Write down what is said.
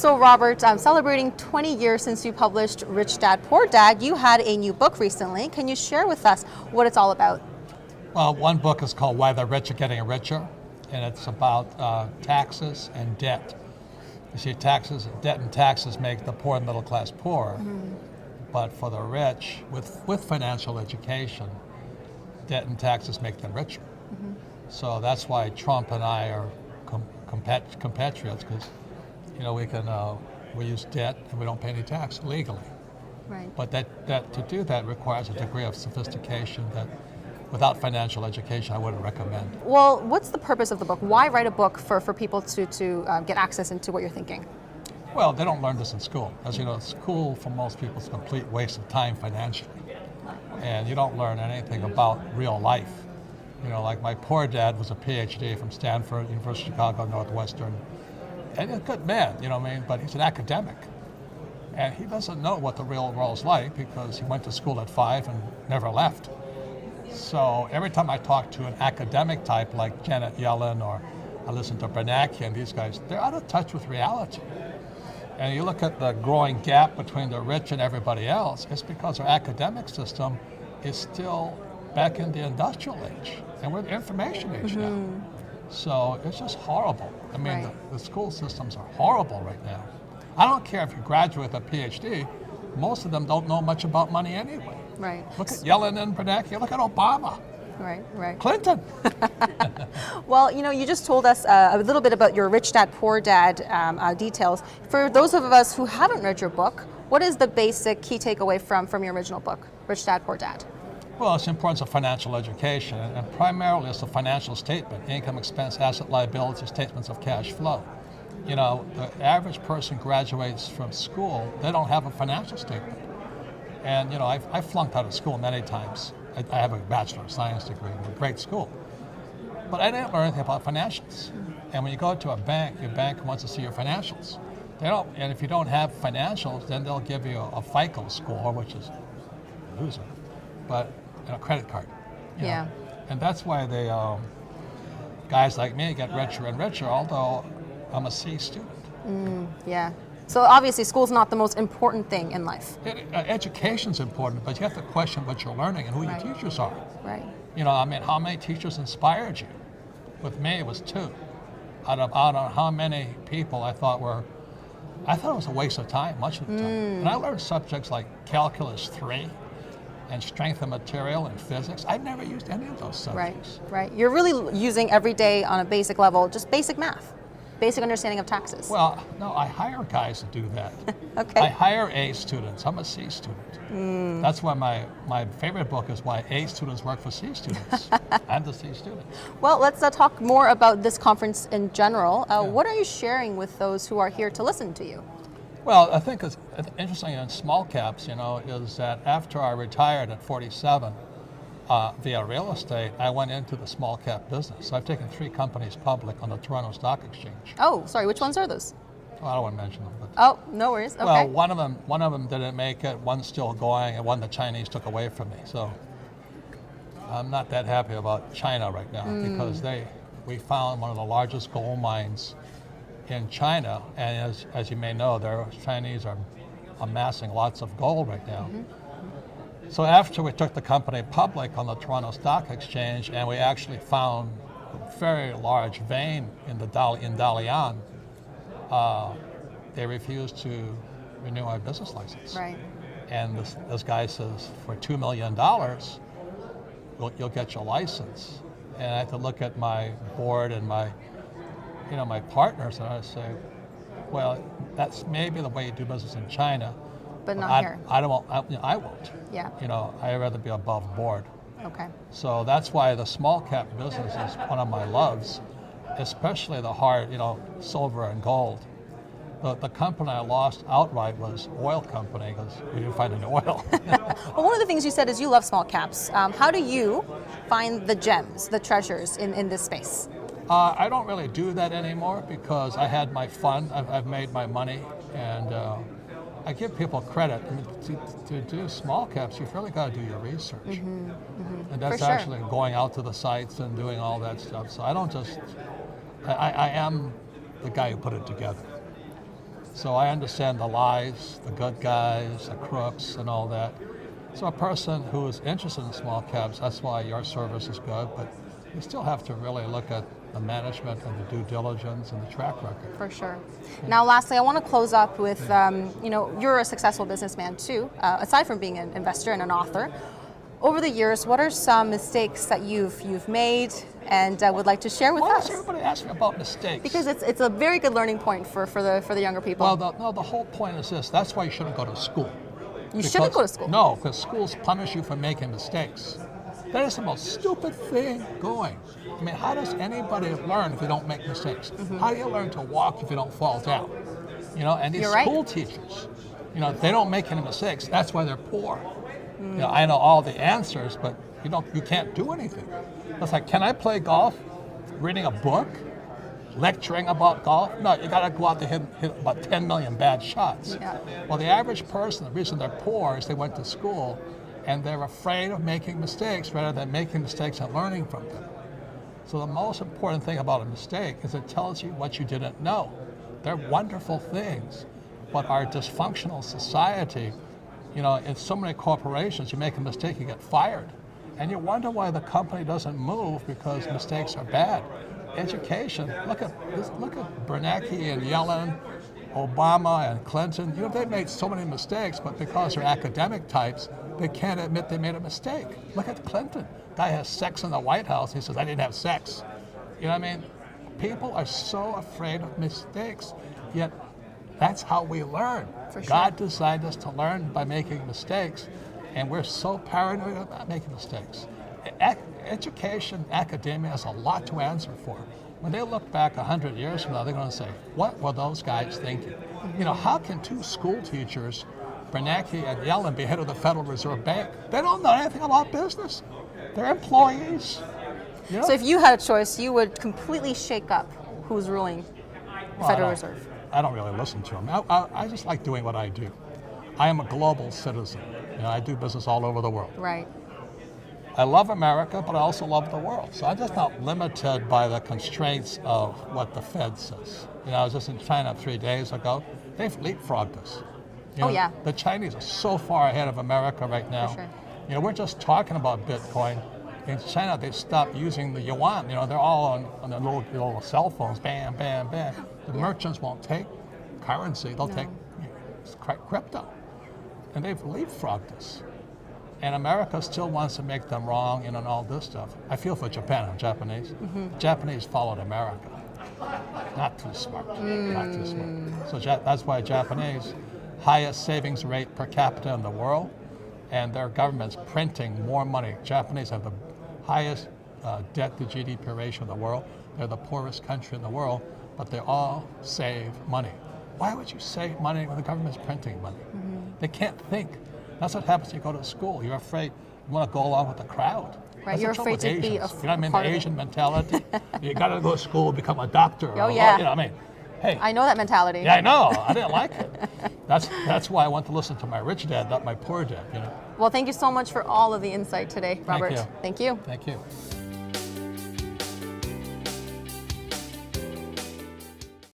So Robert, celebrating 20 years since you published Rich Dad, Poor Dad, you had a new book recently. Can you share with us what it's all about? Well, one book is called Why the Rich Are Getting Richer, and it's about taxes and debt. You see, debt and taxes make the poor and middle class poorer, but for the rich, with financial education, debt and taxes make them richer. So that's why Trump and I are compatriots, because we use debt and we don't pay any tax legally. Right. But that to do that requires a degree of sophistication that without financial education I wouldn't recommend. Well, what's the purpose of the book? Why write a book for people to get access into what you're thinking? Well, they don't learn this in school. As you know, school for most people is a complete waste of time financially. And you don't learn anything about real life. Like my poor dad was a PhD from Stanford, University of Chicago, Northwestern. And a good man, but he's an academic. And he doesn't know what the real world's like because he went to school at 5 and never left. So every time I talk to an academic type like Janet Yellen, or I listen to Bernanke and these guys, they're out of touch with reality. And you look at the growing gap between the rich and everybody else, it's because our academic system is still back in the industrial age, and we're in the information age now. So it's just horrible. I mean, the school systems are horrible right now. I don't care if you graduate with a PhD, most of them don't know much about money anyway. Right. Look at Yellen and Bernanke, look at Obama. Right. Clinton. Well, you just told us a little bit about your Rich Dad, Poor Dad details. For those of us who haven't read your book, what is the basic key takeaway from your original book, Rich Dad, Poor Dad? Well, it's the importance of financial education, and primarily it's the financial statement, income, expense, asset, liability, statements of cash flow. The average person graduates from school, they don't have a financial statement. And, I flunked out of school many times. I have a Bachelor of Science degree in a great school. But I didn't learn anything about financials. And when you go to a bank, your bank wants to see your financials. And if you don't have financials, then they'll give you a FICO score, which is a loser, but a credit card. You know. And that's why guys like me get richer and richer, although I'm a C student. So obviously school's not the most important thing in life. Education's important, but you have to question what you're learning and who your teachers are. Right. How many teachers inspired you? With me, it was 2. Out of how many people I thought it was a waste of time, much of the time. And I learned subjects like Calculus 3 and strength of material and physics. I've never used any of those subjects. Right. You're really using every day on a basic level, just basic math. Basic understanding of taxes. Well, no, I hire guys to do that. Okay. I hire A students. I'm a C student. That's why my favorite book is Why A Students Work for C Students. I'm the C student. Well, let's talk more about this conference in general. What are you sharing with those who are here to listen to you? Well, I think it's interesting in small caps, is that after I retired at 47, via real estate, I went into the small cap business. I've taken 3 companies public on the Toronto Stock Exchange. Oh, sorry, which ones are those? Well, I don't want to mention them. But oh, no worries. Okay. Well, one of them didn't make it, one's still going, and one the Chinese took away from me. So I'm not that happy about China right now because we found one of the largest gold mines in China, and as you may know, the Chinese are amassing lots of gold right now. So after we took the company public on the Toronto Stock Exchange, and we actually found a very large vein in Dalian, they refused to renew our business license. Right. And this guy says, for $2 million, you'll get your license. And I had to look at my board and my partners, and I say, well, that's maybe the way you do business in China. But not here. I won't. Yeah. I'd rather be above board. Okay. So that's why the small cap business is one of my loves, especially the hard, silver and gold. The company I lost outright was oil company because we didn't find any oil. Well, one of the things you said is you love small caps. How do you find the gems, the treasures in this space? I don't really do that anymore because I had my fun. I've made my money, and I give people credit. I mean, to do small caps, you've really got to do your research. And that's actually going out to the sites and doing all that stuff. So I don't just, I am the guy who put it together. So I understand the lies, the good guys, the crooks, and all that. So a person who is interested in small caps, that's why your service is good, but you still have to really look at the management and the due diligence and the track record. For sure. Now, lastly, I want to close up with, you're a successful businessman too, aside from being an investor and an author. Over the years, what are some mistakes that you've made and would like to share with Why us? does everybody ask me about mistakes? Because it's a very good learning point for the younger people. Well, the whole point is this. That's why you shouldn't go to school. You shouldn't go to school. No, because schools punish you for making mistakes. That is the most stupid thing going. I mean, how does anybody learn if they don't make mistakes? How do you learn to walk if you don't fall down? And these You're right. school teachers, they don't make any mistakes. That's why they're poor. I know all the answers, but you can't do anything. It's like, can I play golf? Reading a book? Lecturing about golf? No, you got to go out to hit about 10 million bad shots. Yeah. Well, the average person, the reason they're poor is they went to school and they're afraid of making mistakes rather than making mistakes and learning from them. So the most important thing about a mistake is it tells you what you didn't know. They're wonderful things, but our dysfunctional society, in so many corporations, you make a mistake, you get fired. And you wonder why the company doesn't move because mistakes are bad. Education, look at Bernanke and Yellen, Obama and Clinton. They made so many mistakes, but because they're academic types, they can't admit they made a mistake. Look at Clinton. Guy has sex in the White House. He says, I didn't have sex. You know what I mean? People are so afraid of mistakes, yet that's how we learn. For sure. God designed us to learn by making mistakes, and we're so paranoid about making mistakes. Education, academia has a lot to answer for. When they look back 100 years from now, they're going to say, what were those guys thinking? How can two school teachers, Bernanke and Yellen, be head of the Federal Reserve Bank? They don't know anything about business. They're employees. So if you had a choice, you would completely shake up who's ruling the Federal Reserve. I don't really listen to them. I just like doing what I do. I am a global citizen. I do business all over the world. Right. I love America, but I also love the world. So I'm just not limited by the constraints of what the Fed says. I was just in China 3 days ago. They've leapfrogged us. Yeah. The Chinese are so far ahead of America right now. For sure. We're just talking about Bitcoin. In China, they stopped using the yuan. They're all on their little cell phones. Bam, bam, bam. The merchants won't take currency. They'll take crypto. And they've leapfrogged us. And America still wants to make them wrong and all this stuff. I feel for Japan. I'm Japanese. Japanese followed America. Not too smart. Not too smart. So that's why Japanese, highest savings rate per capita in the world, and their government's printing more money. Japanese have the highest debt to GDP ratio in the world. They're the poorest country in the world, but they all save money. Why would you save money when the government's printing money? They can't think. That's what happens when you go to school. You're afraid you want to go along with the crowd. Right, you're afraid to be a the Asian mentality. You got to go to school, become a doctor. Oh, yeah. Hey. I know that mentality. Yeah, I know. I didn't like it. That's why I want to listen to my rich dad, not my poor dad. Well, thank you so much for all of the insight today, Robert. Thank you. Thank you. Thank you.